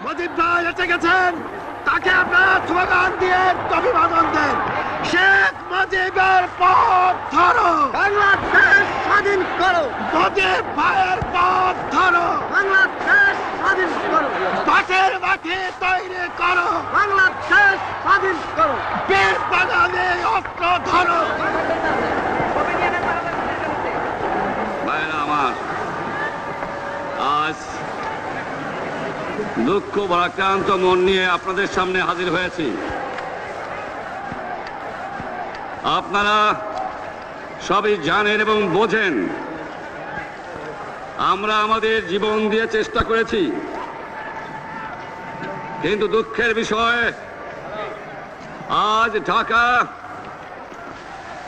মুজিব ভাই এসে গেছেন, তাকে আপনারা স্লোগান দিয়ে অভিবাদন দেন। শেখ মুজিবের পথ ধরো, বাংলাদেশ স্বাধীন করো। মুজিব ভাইয়ের পথ ধরো, বাংলাদেশ স্বাধীন করো। পাশের মাঠে তৈরি করো, বাংলাদেশ স্বাধীন করো। বীর বাঙালি অস্ত্র ধরো। ভাইরা আমার, আজ দুঃখ ভারাক্রান্ত মন নিয়ে আপনাদের সামনে হাজির হয়েছি। আপনারা সবই জানেন এবং বোঝেন আমরা আমাদের জীবন দিয়ে চেষ্টা করেছি, কিন্তু দুঃখের বিষয় আজ ঢাকা,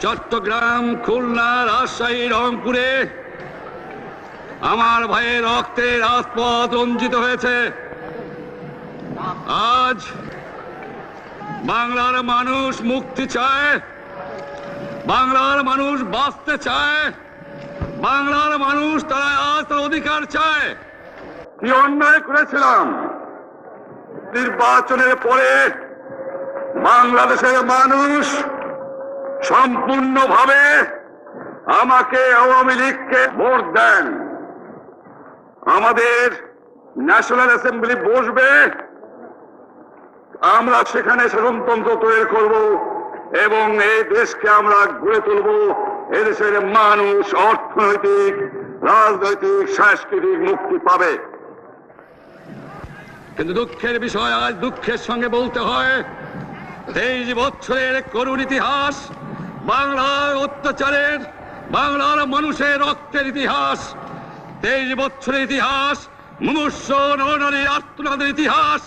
চট্টগ্রাম, খুলনা, রাজশাহী, রংপুরে আমার ভাইয়ের রক্তে রাজপথ রঞ্জিত হয়েছে। আজ বাংলার মানুষ মুক্তি চায়, বাংলার মানুষ বাঁচতে চায়, বাংলার মানুষ তারা আজ তার অধিকার চায়। কি অন্যায় করেছিলাম নির্বাচনের পরে বাংলাদেশের মানুষ সম্পূর্ণভাবে আমাকে আওয়ামী লীগকে ভোট দেন। আমাদের ন্যাশনাল অ্যাসেম্বলি বসবে, আমরা সেখানে শাসনতন্ত্র তৈরি করব এবং এই দেশকে আমরা গড়ে তুলব। এদেশের মানুষ অর্থনৈতিক, রাজনৈতিক, সাংস্কৃতিক মুক্তি পাবে। কিন্তু দুঃখের বিষয়, আজ দুঃখের সঙ্গে বলতে হয় 23 বছরের করুণ ইতিহাস, বাংলার অত্যাচারের, বাংলার মানুষের রক্তের ইতিহাস, 23 বছরের ইতিহাস, মুমূর্ষ নরনারীর আর্তনাদের ইতিহাস,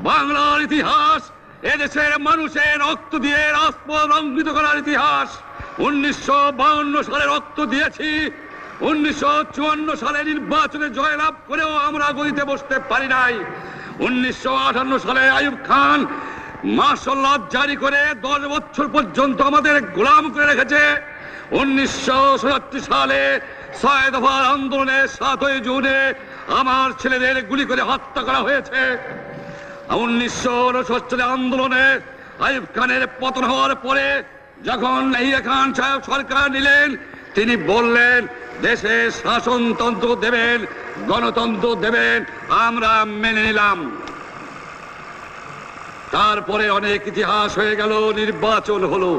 বাংলার ইতিহাস, এদেশের মানুষের রক্ত দিয়ে রাজপথ রঞ্জিত করার ইতিহাস। 1952 সালে রক্ত দিয়েছি, 1954 সালে নির্বাচনে জয়লাভ করেও আমরা গদিতে বসতে পারি নাই। 1958 সালে আইয়ুব খান মার্শাল ল জারি করে 10 বছর পর্যন্ত আমাদের গোলাম করে রেখেছে। 1967 সালে 6 দফার আন্দোলনের 7ই জুনে আমার ছেলেদের গুলি করে হত্যা করা হয়েছে। 1969 সালে আন্দোলনে আইয়ুব খানের পতন হওয়ার পরে যখন ইয়াহিয়া খান সাহেব সরকার নিলেন, তিনি বললেন দেশে শাসনতন্ত্র দেবেন, গণতন্ত্র দেবেন, আমরা মেনে নিলাম। তারপরে অনেক ইতিহাস হয়ে গেল, নির্বাচন হলো।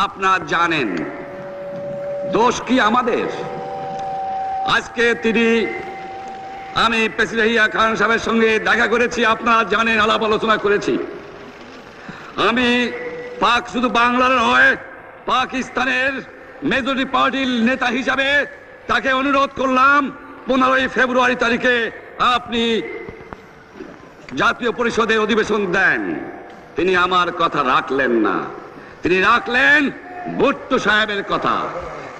আপনারা জানেন দোষ কি আমাদের? আজকে আমি প্রেসিডেন্ট ইয়াহিয়া খান সাহেবের সঙ্গে দেখা করেছি, আপনারা জানেন, আলাপ আলোচনা করেছি। আমি শুধু বাংলার নয়, পাকিস্তানের মেজরিটি পার্টির নেতা হিসাবে তাকে অনুরোধ করলাম 15 ফেব্রুয়ারি তারিখে আপনি জাতীয় পরিষদের অধিবেশন দেন। তিনি আমার কথা রাখলেন না, তিনি রাখলেন ভুট্টো সাহেবের কথা।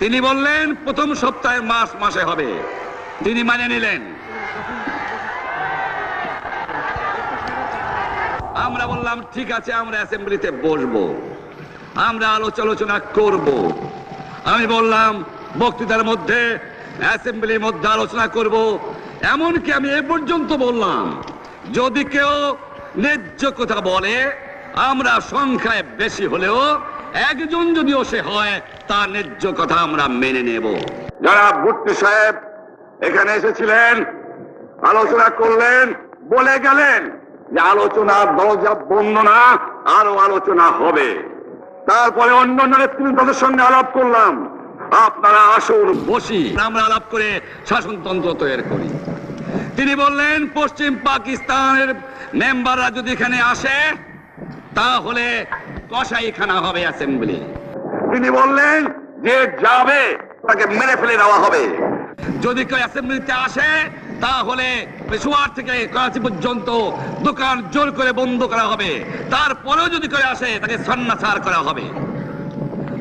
তিনি বললেন প্রথম সপ্তাহে মাসে হবে, তিনি মানে নিলেন। আমরা বললাম ঠিক আছে, আমরা অ্যাসেম্বলিতে বসবো, আমরা আলোচনা করব। আমি বললাম বক্তৃতার মধ্যে, অ্যাসেম্বলির মধ্যে আলোচনা করব। এমনকি আমি এ পর্যন্ত বললাম যদি কেউ ন্যায্য কথা বলে, আমরা সংখ্যায় বেশি হলেও একজন যদিও সে হয়, তার ন্যায্য কথা আমরা মেনে নেব। যারা ভুট্টো সাহেব এখানে এসেছিলেন, আলোচনা করলেন, বলে গেলেন যে আলোচনার দরজা বন্ধ না, আরো আলোচনা হবে। তারপরে অন্য নেতৃত্বের সঙ্গে আলাপ করলাম, আপনারা আসুন বসি, আমরা আলাপ করে শাসনতন্ত্র তৈরি করি। তিনি বললেন পশ্চিম পাকিস্তানের মেম্বাররা যদি এখানে আসে তাহলে কসাইখানা হবে অ্যাসেম্বলি। তিনি বললেন যে যাবে তাকে মেরে ফেলে দেওয়া হবে। যদি কেউ অ্যাসেম্বলিতে আসে তাহলে পেশোয়ার থেকে করাচি পর্যন্ত দোকান জোর করে বন্ধ করা হবে, তারপরেও যদি কেউ আসে তাকে সন্ন্যাসার করা হবে।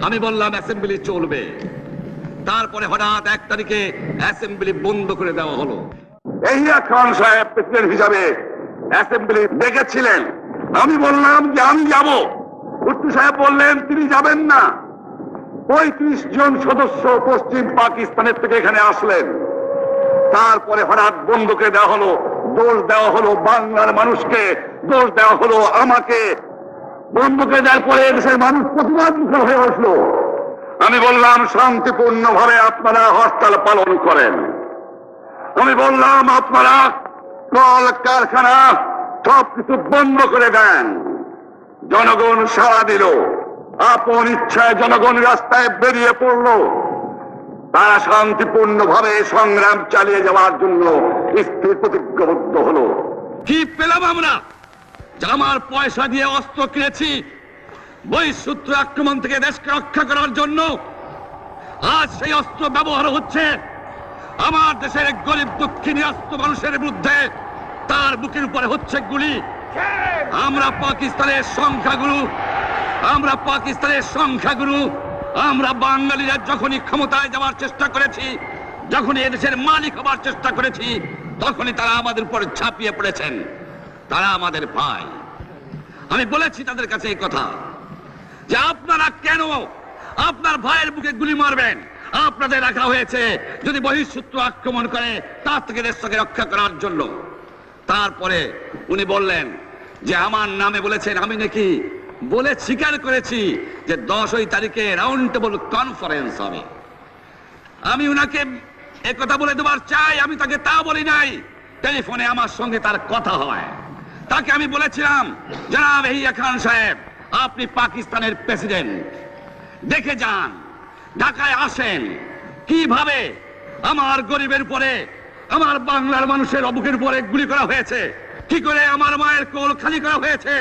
আমি বললাম অ্যাসেম্বলি চলবে। তারপরে হঠাৎ 1 তারিখে অ্যাসেম্বলি বন্ধ করে দেওয়া হলো। ইয়াহিয়া খান সাহেব প্রেসিডেন্ট হিসাবে অ্যাসেম্বলি ডেকেছিলেন, আমি বললাম যে আমি যাব। ভুট্টো সাহেব বললেন তিনি যাবেন না। 35 জন সদস্য পশ্চিম পাকিস্তানের থেকে এখানে আসলেন। তারপরে হঠাৎ বন্ধ করে দেওয়া হলো, দোষ দেওয়া হলো বাংলার মানুষকে, দোষ দেওয়া হলো আমাকে। বন্ধুকে দেওয়ার পরে দেশের মানুষ প্রতিবাদ মুখর হয়ে আসলো। আমি বললাম শান্তিপূর্ণভাবে আপনারা হরতাল পালন করেন। আমি বললাম আপনারা কল কারখানা সবকিছু বন্ধ করে দেন। জনগণ সাড়া দিল, আপন ইচ্ছায় জনগণ রাস্তায় বেরিয়ে পড়ল। তারা শান্তিপূর্ণভাবে সংগ্রাম চালিয়ে যাওয়ার জন্য স্থির প্রতিজ্ঞাবদ্ধ হলো। কি পেলাম আমরা? আমার পয়সা দিয়ে অস্ত্র কিনেছি বহিঃশত্রু আক্রমণ থেকে দেশকে রক্ষা করার জন্য। আজ সেই অস্ত্র ব্যবহার হচ্ছে আমার দেশের গরিব দুঃখী নিরস্ত মানুষের বিরুদ্ধে। তার বুকের উপরে হচ্ছে গুলি। আমরা পাকিস্তানের সংখ্যাগুরু, আমরা বাঙালিরা যখনই ক্ষমতায় যাওয়ার চেষ্টা করেছি, যখনই এদেশের মালিক হবার চেষ্টা করেছি, তখনই তারা আমাদের উপর ঝাঁপিয়ে পড়েছেন। তারা আমাদের ভাই। আমি বলেছি তাদের কাছে এই কথা যে আপনারা কেন আপনার ভাইয়ের বুকে গুলি মারবেন? আপনাদের রাখা হয়েছে যদি বহিঃশত্রু আক্রমণ করে তার থেকে দেশকে রক্ষা করার জন্য। তারপরে উনি বললেন যে আমার নামে বলেছেন, আমি নাকি বলে স্বীকার করেছি যে 10 তারিখে রাউন্ড টেবল কনফারেন্স হবে। আমি উনাকে একথা বলে দেবার চাই, আমি তাকে তা বলি নাই। টেলিফোনে আমার সঙ্গে তার কথা হয়। তাকে আমি বলেছিলাম, জনাব ইয়াহিয়া খান সাহেব, আপনি পাকিস্তানের প্রেসিডেন্ট, দেখে যান, ঢাকায় আসেন কিভাবে আমার গরিবের উপরে, আমার বাংলার মানুষের অবুকের উপরে গুলি করা হয়েছে, কি করে আমার মায়ের কোল খালি করা হয়েছে,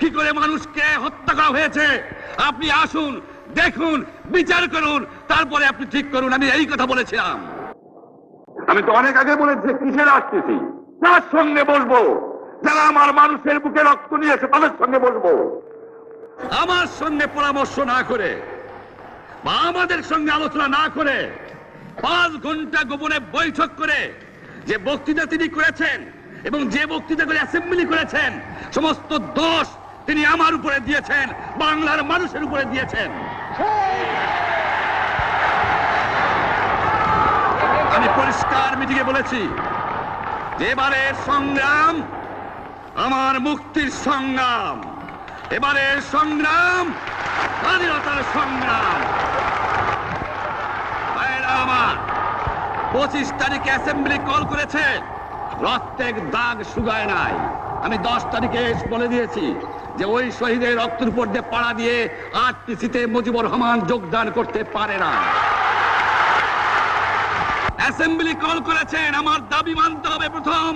কি করে মানুষকে হত্যা করা হয়েছে। আপনি আসুন, দেখুন, বিচার করুন, তারপরে আপনি ঠিক করুন। আমি এই কথা বলেছিলাম। আমি তো অনেক আগে বলেছি কিসের আসতেছি, তার সঙ্গে বসবো, যারা আমার মানুষের বুকে রক্ত নিয়েছে তাদের সঙ্গে বসবো। আমার সঙ্গে পরামর্শ না করে বা আমাদের সঙ্গে আলোচনা না করে 5 ঘন্টা গোপনে বৈঠক করে যে বক্তৃতা তিনি করেছেন এবং যে বক্তৃতা করে অ্যাসেম্বলি করেছেন, সমস্ত দোষ তিনি আমার উপরে দিয়েছেন, বাংলার মানুষের উপরে দিয়েছেন। আমি পরিষ্কার মিটিংয়ে বলেছি যে এবারের সংগ্রাম আমার মুক্তির সংগ্রাম, এবারের সংগ্রাম স্বাধীনতার সংগ্রাম। আমার 25 তারিখে অ্যাসেম্বলি কল করেছে, রক্তের দাগ শুকায় নাই। আমি 10 তারিখে বলে দিয়েছি যে ওই শহীদের রক্তের উপর দিয়ে পাড়া দিয়ে আরটিসিতে মুজিবুর রহমান যোগদান করতে পারে না। অ্যাসেম্বলি কল করেছেন, আমার দাবি মানতে হবে। প্রথম,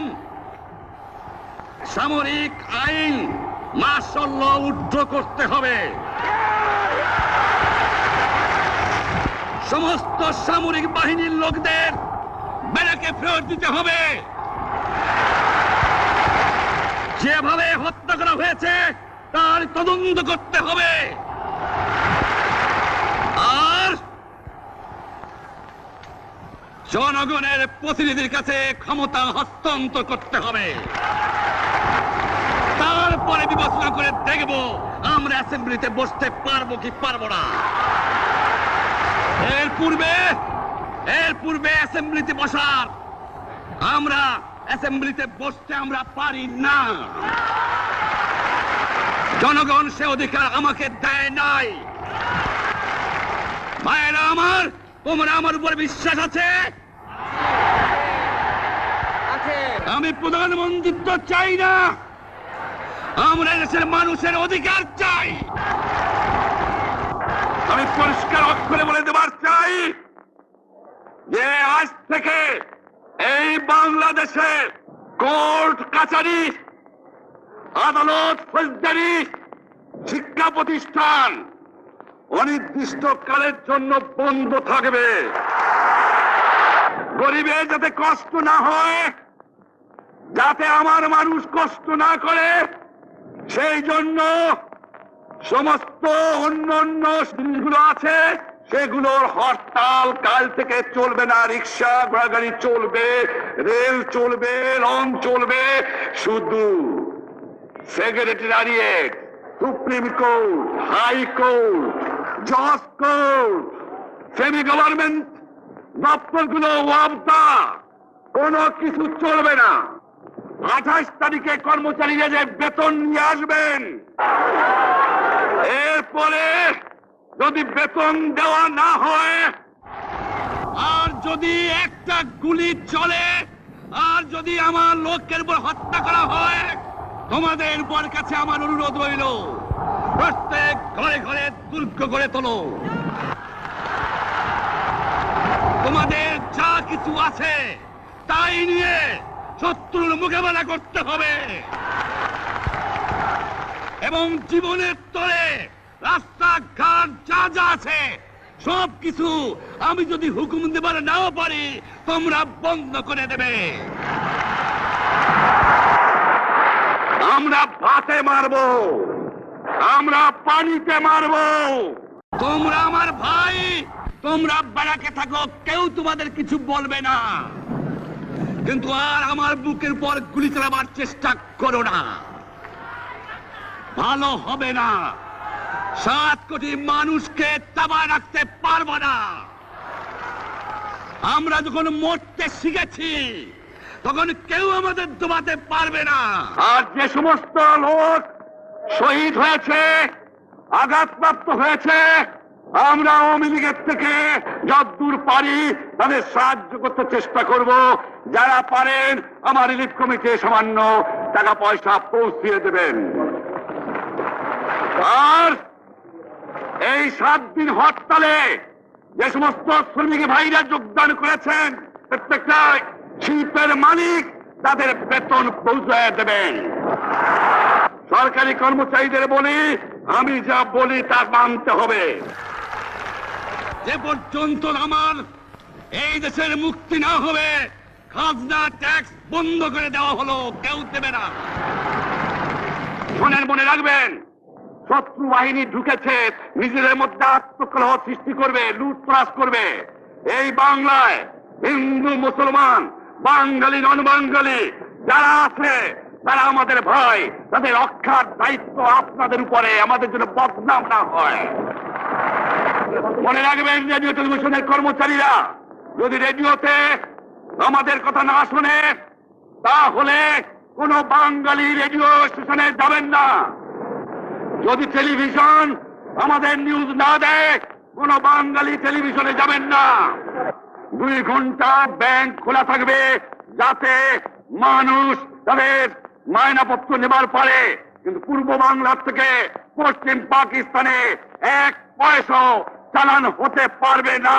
সামরিক আইন মার্শাল ল উড্র করতে হবে। সমস্ত সামরিক বাহিনীর লোকদের ব্যারাকে ফেরত দিতে হবে। যেভাবে হত্যা করা হয়েছে তার তদন্ত করতে হবে। আর জনগণের প্রতিনিধির কাছে ক্ষমতা হস্তান্তর করতে হবে। তারপরে বিবেচনা করে দেখব আমরা অ্যাসেম্বলিতে বসতে পারবো কি পারবো না। এর পূর্বে অ্যাসেম্বলিতে বসার, আমরা অ্যাসেম্বলিতে বসতে আমরা পারি না। জনগণ সে অধিকার আমাকে দেয় নাই। ভাইয়েরা আমার, তোমরা আমার উপর বিশ্বাস আছে? আমি প্রধানমন্ত্রিত্ব চাই না, আমরা দেশের মানুষের অধিকার চাই। আমি পরিষ্কার অক্ষরে বলে দেবার চাই যে আজ থেকে এই বাংলাদেশে কোর্ট কাছারি, আদালত, ফৌজদারি, শিক্ষা প্রতিষ্ঠান অনির্দিষ্ট কালের জন্য বন্ধ থাকবে। গরিবের যাতে কষ্ট না হয়, যাতে আমার মানুষ কষ্ট না করে, সেই জন্য সমস্ত অন্য জিনিসগুলো আছে সেগুলোর হরতাল কাল থেকে চলবে না। রিক্সা ঘোড়াগাড়ি চলবে, রেল চলবে, লঞ্চ চলবে। শুধু secretariat, supreme court, high court, জজ কোর্ট, সেমি গভর্নমেন্ট দপ্তরগুলো ওয়াবদা, কোনো কিছু চলবে না। 28 তারিখে কর্মচারীরা যে বেতন নিয়ে আসবেন, এরপরে যদি বেতন দেওয়া না হয়, আর যদি একটা গুলি চলে, আর যদি আমার লোকের উপর হত্যা করা হয়, তোমাদের উপর কাছে আমার অনুরোধ রইল, প্রত্যেক ঘরে ঘরে দুর্গ গড়ে তোলো। তোমাদের যা কিছু আছে তাই নিয়ে শত্রুর মোকাবেলা করতে হবে, এবং জীবনের তরে রাস্তাঘাট যা যা আছে সব কিছু আমি যদি হুকুম দেবার নাও পারি, তোমরা বন্ধ করে দেবে। আমরা ভাতে মারবো, আমরা পানিতে মারবো। তোমরা আমার ভাই, তোমরা বাড়াকে থাকো, কেউ তোমাদের কিছু বলবে না, কিন্তু আর আমার বুকের পর গুলি চালাবার চেষ্টা করো না, ভালো হবে না। 7 কোটি মানুষকে তাবা রাখতে পারবো না। আমরা যখন মরতে শিখেছি তখন কেউ আমাদের দবাতে পারবে না। আর যে সমস্ত লোক শহীদ হয়েছে, আঘাতপ্রাপ্ত হয়েছে, আমরা আওয়ামী লীগের থেকে যতদূর পারি তাদের সাহায্য করতে চেষ্টা করব। যারা পারেন আমার রিলিফ কমিটি সামান্য টাকা পয়সা পৌঁছিয়ে দেবেন। আর এই 7 দিন হরতালে যে সমস্ত শ্রমিক ভাইরা যোগদান করেছেন, প্রত্যেকটা শিল্পের মালিক তাদের বেতন পৌঁছায় দেবেন। সরকারি কর্মচারীদের বলি, আমি যা বলি তা মানতে হবে। যে পর্যন্ত আমার এই দেশের মুক্তি না হবে, খাজনা ট্যাক্স বন্ধ করে দেওয়া হলো, কেউ দেবে না। শোনেন, মনে রাখবেন, শত্রু বাহিনী ঢুকেছে, নিজেদের মধ্যে আত্মকলহ সৃষ্টি করবে, লুটতরাজ করবে। এই বাংলায় হিন্দু মুসলমান, বাঙালি নন বাঙালি যারা আছে তারা আমাদের ভাই, তাদের রক্ষার দায়িত্ব আপনাদের উপরে, আমাদের জন্য বদনাম না হয়। মনে রাখবেন, রেডিও টেলিভিশনের কর্মচারীরা যদি রেডিওতে আমাদের কথা না শোনে, তাহলে কোন বাঙালি রেডিও স্টেশনে যাবেন না। যদি টেলিভিশন আমাদের নিউজ না দেয়, কোন বাঙালি টেলিভিশনে যাবেন না। 2 ঘন্টা ব্যাংক খোলা থাকবে, যাতে মানুষ তাদের মায়নাপত্র নেবার পারে, কিন্তু পূর্ব বাংলার থেকে পশ্চিম পাকিস্তানে 1 পয়সা চালান হতে পারবে না।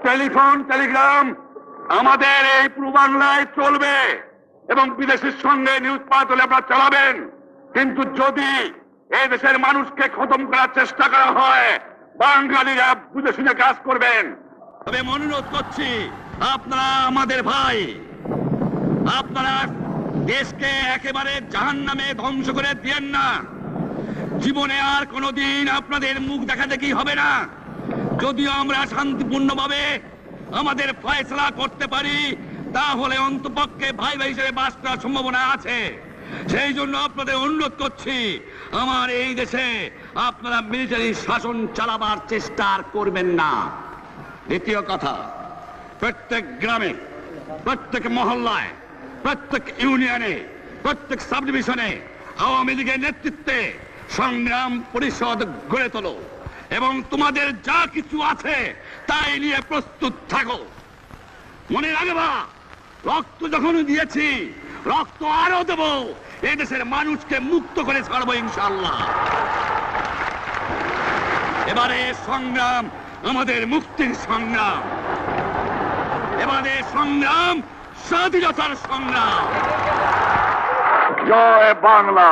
টেলিফোন টেলিগ্রাম আমাদের এই পূর্ব বাংলায় চলবে, এবং বিদেশের সঙ্গে নিউজ পাঠ হলে আপনারা চালাবেন, কিন্তু যদি এই দেশের মানুষকে খতম করার চেষ্টা করা হয়, বাঙালিরা বুঝে শুনে কাজ করবেন। তবে অনুরোধ করছি, আপনারা আমাদের ভাই, আপনারা দেশকে একেবারে জাহান্নামে ধ্বংস করে দিয়েন না। জীবনে আর কোনোদিন আপনাদের মুখ দেখা দেখি হবে না। যদিও আমরা শান্তিপূর্ণভাবে আমাদের ফয়সলা করতে পারি, তাহলে অন্তপক্ষে ভাই ভাই হিসেবে বাস করার সম্ভাবনা আছে। সেই জন্য আপনাদের অনুরোধ করছি, আমার এই দেশে আপনারা মিলিটারি শাসন চালাবার চেষ্টা করবেন না। দ্বিতীয় কথা, প্রত্যেক গ্রামে, প্রত্যেক মহল্লায়, প্রত্যেক ইউনিয়নে, প্রত্যেক সাব ডিভিশনে আওয়ামী লীগের নেতৃত্বে সংগ্রাম পরিষদ গড়ে তোলো, এবং তোমাদের যা কিছু আছে তাই নিয়ে প্রস্তুত থাকো। মনে রাখবা, রক্ত যখন দিয়েছি, রক্ত আরো দেব, এই দেশের মানুষকে মুক্ত করে ছাড়বো ইনশাআল্লাহ। এবারে সংগ্রাম আমাদের মুক্তির সংগ্রাম, এবারে সংগ্রাম স্বাধীনতার সংগ্রাম। জয় বাংলা।